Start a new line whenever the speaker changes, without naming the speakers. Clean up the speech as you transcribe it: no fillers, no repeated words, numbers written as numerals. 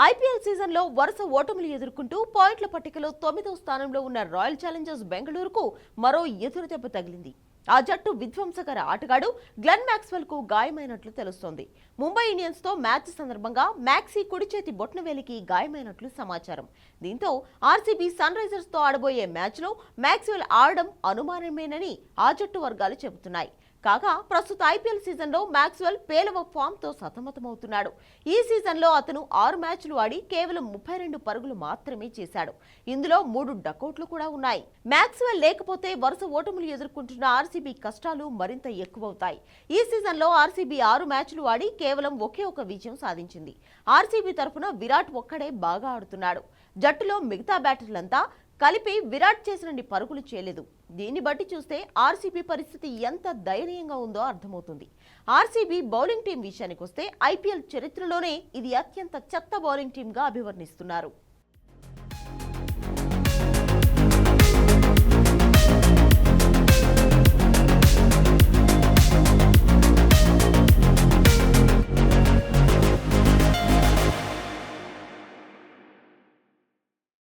IPL సీజన్లో వరుస ఓటములు ఎదుర్కొంటూ పాయింట్ల పట్టికలో 9వ స్థానంలో ఉన్న రాయల్ ఛాలెంజర్స్ బెంగళూరుకు మరో ఎదురుదెబ్బ తగిలింది. ఆ జట్టు విధ్వంసకర ఆటగాడు గ్లెన్ మ్యాక్స్వెల్ కు గాయమైనట్లు తెలుస్తోంది. ముంబై ఇండియన్స్ తో మ్యాచ్ సందర్భంగా మ్యాక్సీ కుడి చేతి బొట్నవేలికి గాయమైనట్లు సమాచారం. దీంతో ఆర్సీబీ సన్ రైజర్స్ తో ఆడబోయే మ్యాచ్ లో మ్యాక్స్వెల్ ఆడడం అనుమానమేనని ఆ జట్టు వర్గాలు చెబుతున్నాయి. కాగా ప్రస్తుత ఐపీఎల్ సీజన్లో మ్యాక్స్వెల్ పేలవ ఫామ్ తో సతమతమవుతున్నాడు. ఈ సీజన్లో అతను 6 మ్యాచ్లు ఆడి కేవలం 32 పరుగులు మాత్రమే చేశాడు. ఇందులో 3 డకౌట్లు కూడా ఉన్నాయి. మ్యాక్స్వెల్ లేకపోతే వరుస ఓటములు ఎదుర్కొంటున్న ఆర్సీబీ కష్టాలు మరింత ఎక్కువవుతాయి. ఈ సీజన్లో ఆర్సీబీ 6 మ్యాచ్లు ఆడి కేవలం ఒకే ఒక విజయం సాధించింది. ఆర్సీబీ తరఫున విరాట్ ఒక్కడే బాగా ఆడుతున్నాడు. జట్టులో మిగతా బ్యాటర్లంతా కలిపి విరాట్ చేసినన్ని పరుగులు చేయలేదు. దీన్ని బట్టి చూస్తే ఆర్సీబీ పరిస్థితి ఎంత దయనీయంగా ఉందో అర్థమవుతుంది. ఆర్సీబీ బౌలింగ్ టీం విషయానికి వస్తే ఐపీఎల్ చరిత్రలోనే ఇది అత్యంత చెత్త బౌలింగ్ టీంగా అభివర్ణిస్తున్నారు.